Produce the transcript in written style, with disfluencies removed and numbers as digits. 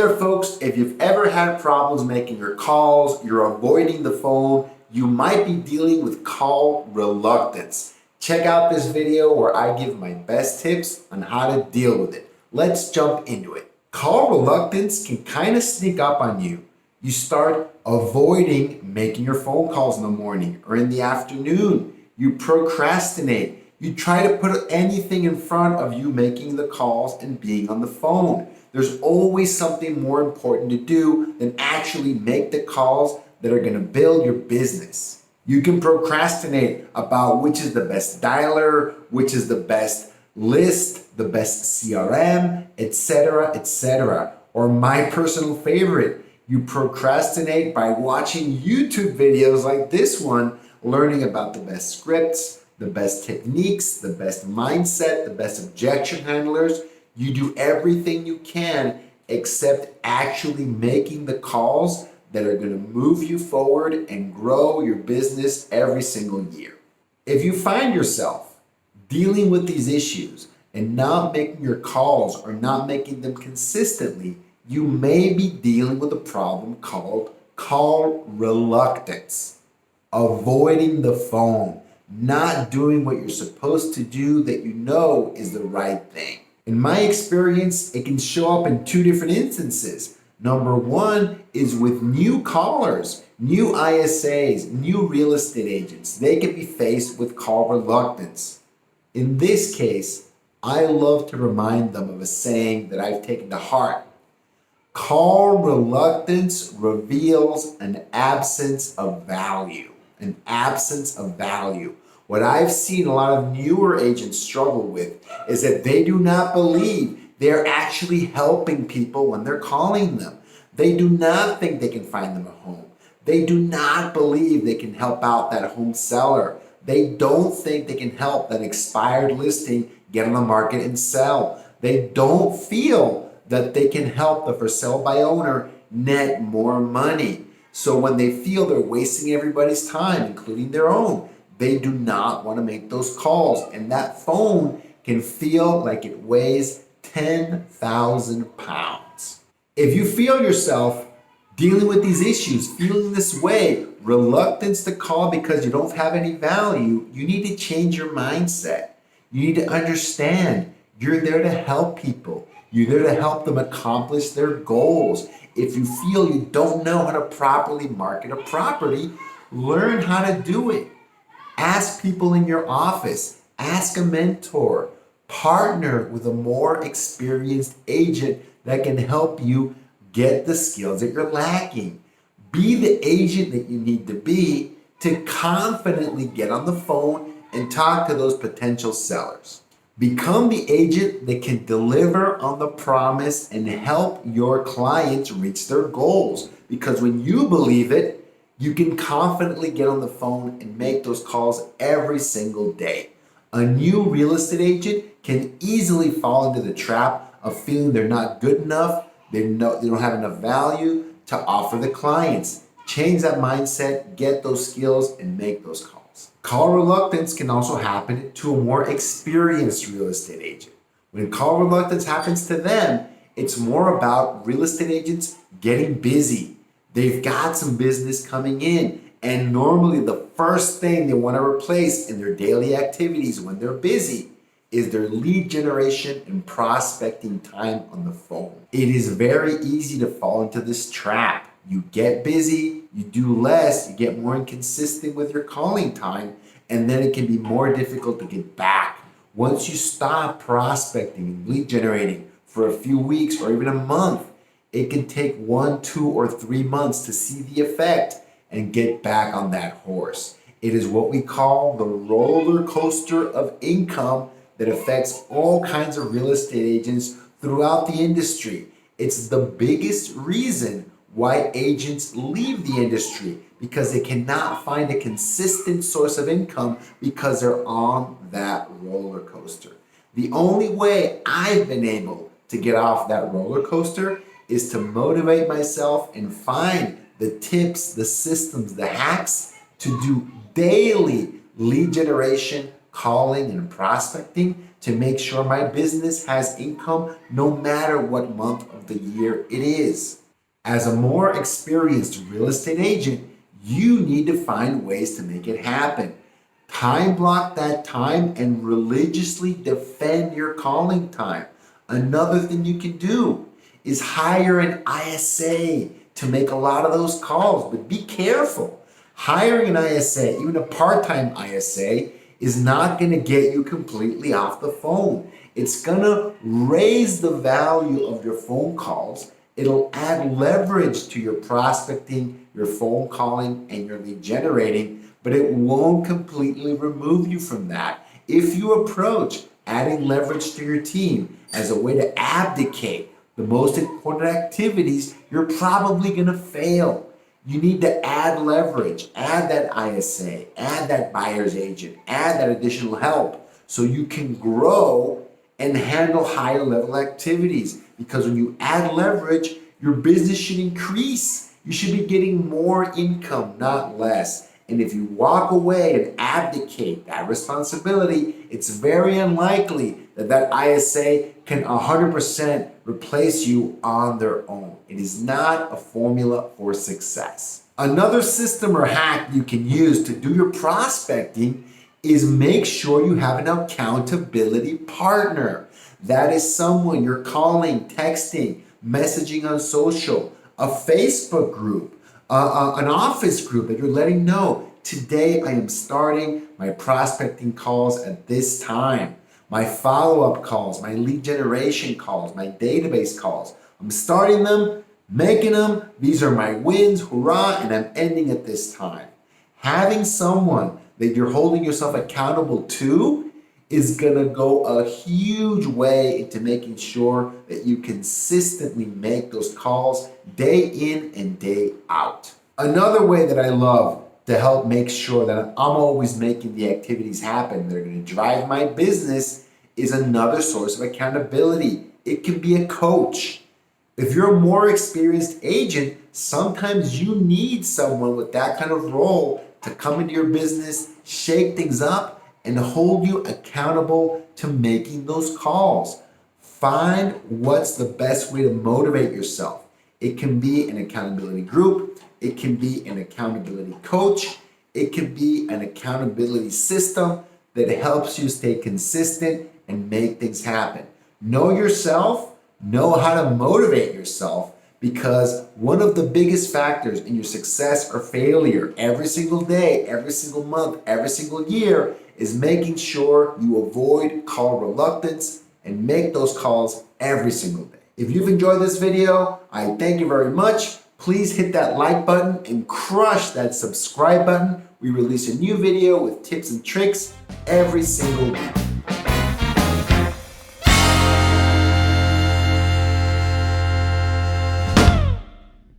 there, folks. If you've ever had problems making your calls, you're avoiding the phone, you might be dealing with call reluctance. Check out this video where I give my best tips on how to deal with it. Let's jump into it. Call reluctance can kind of sneak up on you. You start avoiding making your phone calls in the morning or in the afternoon. You procrastinate. You try to put anything in front of you making the calls and being on the phone. There's always something more important to do than actually make the calls that are going to build your business. You can procrastinate about which is the best dialer, which is the best list, the best CRM, etc., etc. Or my personal favorite, you procrastinate by watching YouTube videos like this one, learning about the best scripts, the best techniques, the best mindset, the best objection handlers. You do everything you can except actually making the calls that are going to move you forward and grow your business every single year. If you find yourself dealing with these issues and not making your calls or not making them consistently, you may be dealing with a problem called call reluctance. Avoiding the phone, not doing what you're supposed to do that you know is the right thing. In my experience, it can show up in two different instances. Number one is with new callers, new ISAs, new real estate agents. They can be faced with call reluctance. In this case, I love to remind them of a saying that I've taken to heart. Call reluctance reveals an absence of value. An absence of value. What I've seen a lot of newer agents struggle with is that they do not believe they're actually helping people when they're calling them. They do not think they can find them a home. They do not believe they can help out that home seller. They don't think they can help that expired listing get on the market and sell. They don't feel that they can help the for sale by owner net more money. So when they feel they're wasting everybody's time, including their own, they do not want to make those calls. And that phone can feel like it weighs 10,000 pounds. If you feel yourself dealing with these issues, feeling this way, reluctance to call because you don't have any value, you need to change your mindset. You need to understand you're there to help people. You're there to help them accomplish their goals. If you feel you don't know how to properly market a property, learn how to do it. Ask people in your office, ask a mentor, partner with a more experienced agent that can help you get the skills that you're lacking. Be the agent that you need to be to confidently get on the phone and talk to those potential sellers. Become the agent that can deliver on the promise and help your clients reach their goals. Because when you believe it, you can confidently get on the phone and make those calls every single day. A new real estate agent can easily fall into the trap of feeling they're not good enough, they don't have enough value to offer the clients. Change that mindset, get those skills, and make those calls. Call reluctance can also happen to a more experienced real estate agent. When call reluctance happens to them, it's more about real estate agents getting busy. They've got some business coming in, and normally the first thing they want to replace in their daily activities when they're busy is their lead generation and prospecting time on the phone. It is very easy to fall into this trap. You get busy, you do less, you get more inconsistent with your calling time, and then it can be more difficult to get back. Once you stop prospecting and lead generating for a few weeks or even a month, it can take 1, 2, or 3 months to see the effect and get back on that horse. It is what we call the roller coaster of income that affects all kinds of real estate agents throughout the industry. It's the biggest reason why agents leave the industry, because they cannot find a consistent source of income because they're on that roller coaster. The only way I've been able to get off that roller coaster is to motivate myself and find the tips, the systems, the hacks to do daily lead generation, calling, and prospecting to make sure my business has income no matter what month of the year it is. As a more experienced real estate agent, you need to find ways to make it happen. Time block that time and religiously defend your calling time. Another thing you can do is hire an ISA to make a lot of those calls, but be careful. Hiring an ISA, even a part-time ISA, is not going to get you completely off the phone. It's going to raise the value of your phone calls. It'll add leverage to your prospecting, your phone calling, and your lead generating, but it won't completely remove you from that. If you approach adding leverage to your team as a way to abdicate the most important activities, you're probably going to fail. You need to add leverage, add that ISA, add that buyer's agent, add that additional help so you can grow and handle higher level activities. Because when you add leverage, your business should increase. You should be getting more income, not less. And if you walk away and abdicate that responsibility, it's very unlikely that that ISA can 100% replace you on their own. It is not a formula for success. Another system or hack you can use to do your prospecting is make sure you have an accountability partner. That is someone you're calling, texting, messaging on social, a Facebook group, an office group that you're letting know, today I am starting my prospecting calls at this time. My follow-up calls, my lead generation calls, my database calls. I'm starting them, making them. These are my wins, hurrah, and I'm ending at this time. Having someone that you're holding yourself accountable to is gonna go a huge way into making sure that you consistently make those calls day in and day out. Another way that I love to help make sure that I'm always making the activities happen that are gonna drive my business is another source of accountability. It can be a coach. If you're a more experienced agent, sometimes you need someone with that kind of role to come into your business, shake things up, and hold you accountable to making those calls. Find what's the best way to motivate yourself. It can be an accountability group. It can be an accountability coach. It can be an accountability system that helps you stay consistent and make things happen. Know yourself, know how to motivate yourself, because one of the biggest factors in your success or failure every single day, every single month, every single year is making sure you avoid call reluctance and make those calls every single day. If you've enjoyed this video, I thank you very much. Please hit that like button and crush that subscribe button. We release a new video with tips and tricks every single week.